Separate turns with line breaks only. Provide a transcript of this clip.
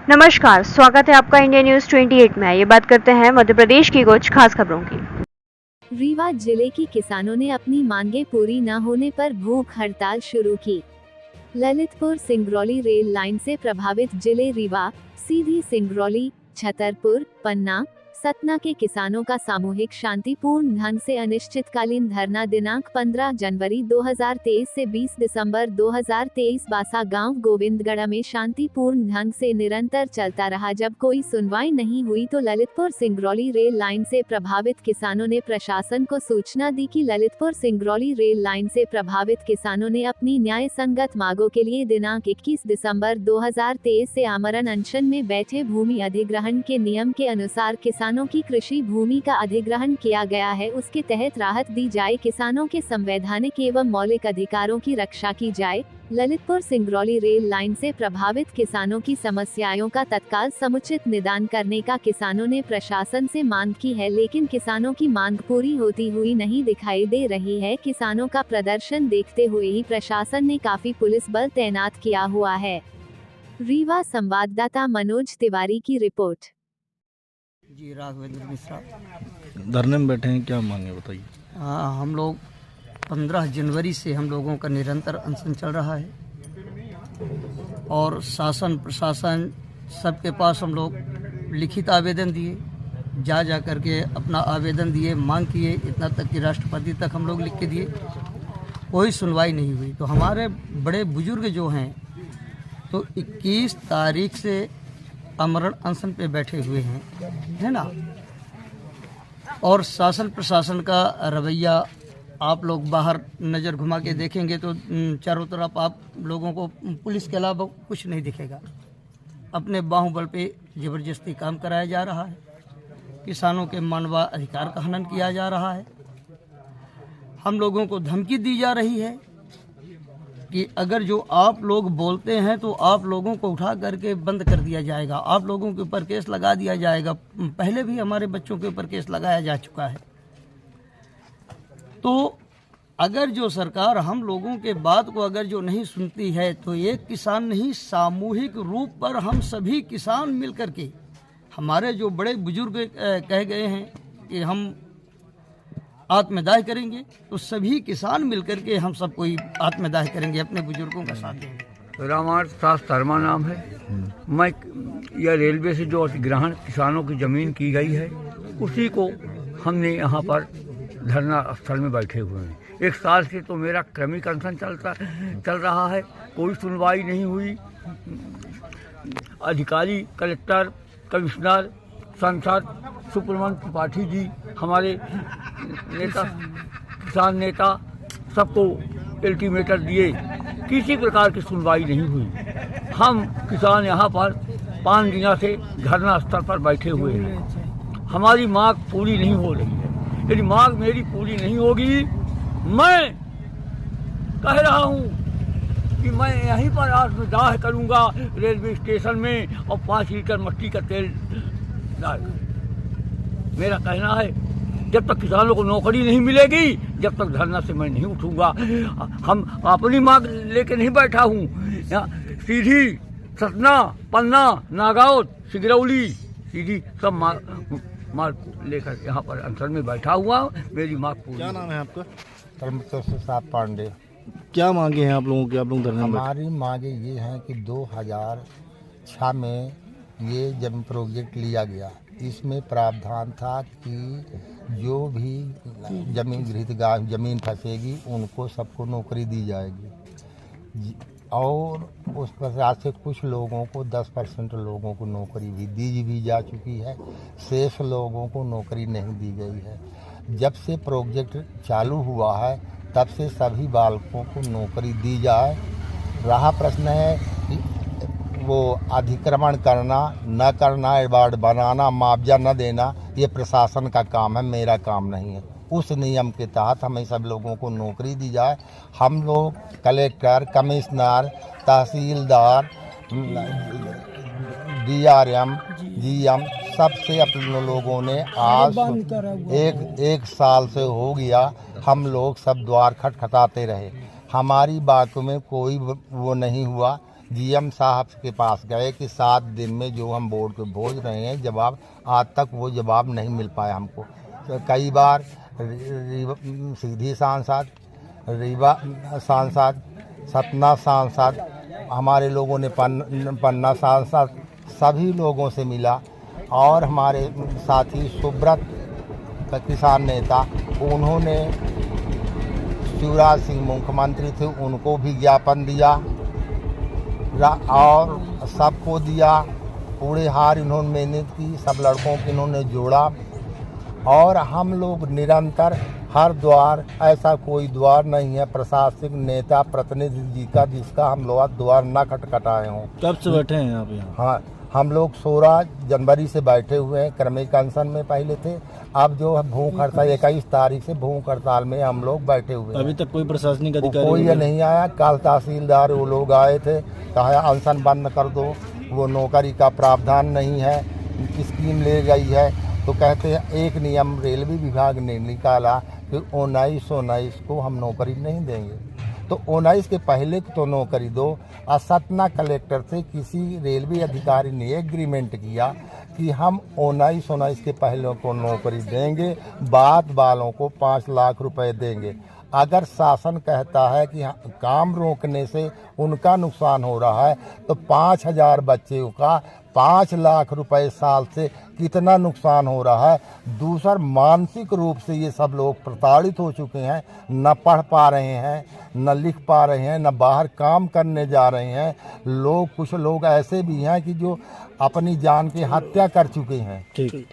नमस्कार, स्वागत है आपका इंडिया न्यूज 28 में। ये बात करते हैं मध्य प्रदेश की कुछ खास खबरों की।
रीवा जिले की किसानों ने अपनी मांगें पूरी न होने पर भूख हड़ताल शुरू की। ललितपुर सिंगरौली रेल लाइन से प्रभावित जिले रीवा, सीधी सिंगरौली, छतरपुर, पन्ना, सतना के किसानों का सामूहिक शांतिपूर्ण ढंग से अनिश्चितकालीन धरना दिनांक 15 जनवरी 2023 से 20 दिसंबर 2023 बासा गांव गोविंदगढ़ में शांतिपूर्ण ढंग से निरंतर चलता रहा। जब कोई सुनवाई नहीं हुई तो ललितपुर सिंगरौली रेल लाइन से प्रभावित किसानों ने प्रशासन को सूचना दी कि ललितपुर सिंगरौली रेल लाइन से प्रभावित किसानों ने अपनी न्याय संगत मांगों के लिए दिनांक 21 दिसंबर 2023 से आमरण अनशन में बैठे। भूमि अधिग्रहण के नियम के अनुसार किसानों की कृषि भूमि का अधिग्रहण किया गया है, उसके तहत राहत दी जाए, किसानों के संवैधानिक एवं मौलिक अधिकारों की रक्षा की जाए। ललितपुर सिंगरौली रेल लाइन से प्रभावित किसानों की समस्याओं का तत्काल समुचित निदान करने का किसानों ने प्रशासन से मांग की है, लेकिन किसानों की मांग पूरी होती हुई नहीं दिखाई दे रही है। किसानों का प्रदर्शन देखते हुए ही प्रशासन ने काफी पुलिस बल तैनात किया हुआ है। रीवा संवाददाता मनोज तिवारी की रिपोर्ट।
जी, राघवेंद्र मिश्रा।
धरने में बैठे हैं, क्या मांगे बताइए।
हम लोग 15 जनवरी से हम लोगों का निरंतर अनशन चल रहा है और शासन प्रशासन सबके पास हम लोग लिखित आवेदन दिए, जा करके अपना आवेदन दिए, मांग किए, इतना तक कि राष्ट्रपति तक हम लोग लिख के दिए, कोई सुनवाई नहीं हुई। तो हमारे बड़े बुजुर्ग जो हैं तो 21 तारीख से आमरण अनशन पे बैठे हुए हैं, है ना। और शासन प्रशासन का रवैया आप लोग बाहर नज़र घुमा के देखेंगे तो चारों तरफ आप लोगों को पुलिस के अलावा कुछ नहीं दिखेगा। अपने बाहुबल पे ज़बरदस्ती काम कराया जा रहा है, किसानों के मानवाधिकार का हनन किया जा रहा है, हम लोगों को धमकी दी जा रही है कि अगर जो आप लोग बोलते हैं तो आप लोगों को उठा करके बंद कर दिया जाएगा, आप लोगों के ऊपर केस लगा दिया जाएगा। पहले भी हमारे बच्चों के ऊपर केस लगाया जा चुका है। तो अगर जो सरकार हम लोगों के बात को अगर जो नहीं सुनती है तो एक किसान नहीं, सामूहिक रूप पर हम सभी किसान मिल करके, हमारे जो बड़े बुजुर्ग कह गए हैं कि हम आत्मदाह करेंगे, तो सभी किसान मिलकर के हम सब कोई आत्मदाह करेंगे, अपने बुजुर्गों का साथ देंगे।
रामार्थ दास शर्मा नाम है। मैं यह रेलवे से जो अधिग्रहण किसानों की ज़मीन की गई है उसी को हमने यहाँ पर धरना स्थल में बैठे हुए हैं। 1 साल से तो मेरा क्रमिक अनशन चल रहा है, कोई सुनवाई नहीं हुई। अधिकारी, कलेक्टर, कमिश्नर, सांसद सुब्रमण्यम त्रिपाठी जी, हमारे नेता, किसान नेता, सबको अल्टीमेटम दिए, किसी प्रकार की सुनवाई नहीं हुई। हम किसान यहाँ पर 5 दिनों से धरना स्थल पर बैठे हुए हैं। हमारी मांग पूरी नहीं हो रही है। यदि मांग मेरी पूरी नहीं होगी, मैं कह रहा हूँ कि मैं यहीं पर आत्मदाह करूँगा रेलवे स्टेशन में और 5 लीटर मिट्टी का तेल डाल। मेरा कहना है जब तक किसानों को नौकरी नहीं मिलेगी, जब तक धरना से मैं नहीं उठूंगा। हम अपनी मांग लेके नहीं बैठा हूँ। सीधी सतना, पन्ना, नागौद, सिंगरौली, सीधी सब मार्ग लेकर यहाँ पर अनशन में बैठा हुआ। मेरी मांग पूरी।
क्या नाम है आपका?
प्रसाद पांडे।
क्या मांगे हैं आप लोगों की? आप लोग धरने में बैठे?
हमारी मांगे ये हैं कि 2006 में ये जब प्रोजेक्ट लिया गया, इसमें प्रावधान था कि जो भी जमीन फंसेगी उनको सबको नौकरी दी जाएगी, और उस प्रकार से कुछ लोगों को 10% लोगों को नौकरी भी दी भी जा चुकी है, शेष लोगों को नौकरी नहीं दी गई है। जब से प्रोजेक्ट चालू हुआ है तब से सभी बालकों को नौकरी दी जाए। रहा प्रश्न है कि वो अतिक्रमण करना न करना, एवार्ड बनाना, मुआवजा न देना, ये प्रशासन का काम है, मेरा काम नहीं है। उस नियम के तहत हमें सब लोगों को नौकरी दी जाए। हम लोग कलेक्टर, कमिश्नर, तहसीलदार, DRM, GM सबसे अपने लोगों ने आज एक साल से हो गया, हम लोग सब द्वार खटखटाते रहे। हमारी बातों में कोई वो नहीं हुआ। जीएम साहब के पास गए कि 7 दिन में जो हम बोर्ड को भेज रहे हैं जवाब, आज तक वो जवाब नहीं मिल पाया हमको। तो कई बार सीधी सांसद, रीवा सांसद, सतना सांसद, हमारे लोगों ने पन्ना सांसद, सभी लोगों से मिला। और हमारे साथी सुब्रत किसान नेता, उन्होंने शिवराज सिंह मुख्यमंत्री थे, उनको भी ज्ञापन दिया और सबको दिया। पूरे हार इन्होंने मेहनत की, सब लड़कों को इन्होंने जोड़ा। और हम लोग निरंतर हर द्वार, ऐसा कोई द्वार नहीं है प्रशासनिक नेता प्रतिनिधि जी का जिसका हम लोग द्वार न खटखटाए हों।
कब से बैठे हैं आप यहाँ?
हाँ, हम लोग 16 जनवरी से बैठे हुए हैं, क्रमिक अनशन में पहले थे। अब जो है भूख हड़ताल 21 तारीख से भूख हड़ताल में हम लोग बैठे हुए हैं।
अभी तक कोई प्रशासनिक अधिकारी
कोई नहीं आया। कल तहसीलदार वो लोग आए थे, कहा अनशन बंद कर दो, वो नौकरी का प्रावधान नहीं है, स्कीम ले गई है। तो कहते हैं एक नियम रेलवे विभाग ने निकाला कि 19 को हम नौकरी नहीं देंगे। तो 19 के पहले तो नौकरी दो। और सतना कलेक्टर से किसी रेलवे अधिकारी ने एग्रीमेंट किया कि हम 19 के पहले को नौकरी देंगे, बाद वालों को 5 लाख रुपए देंगे। अगर शासन कहता है कि काम रोकने से उनका नुकसान हो रहा है तो 5000 बच्चों का 5 लाख रुपए साल से कितना नुकसान हो रहा है। दूसरा, मानसिक रूप से ये सब लोग प्रताड़ित हो चुके हैं, न पढ़ पा रहे हैं, न लिख पा रहे हैं, न बाहर काम करने जा रहे हैं। कुछ लोग ऐसे भी हैं कि जो अपनी जान की हत्या कर चुके हैं।
ठीक।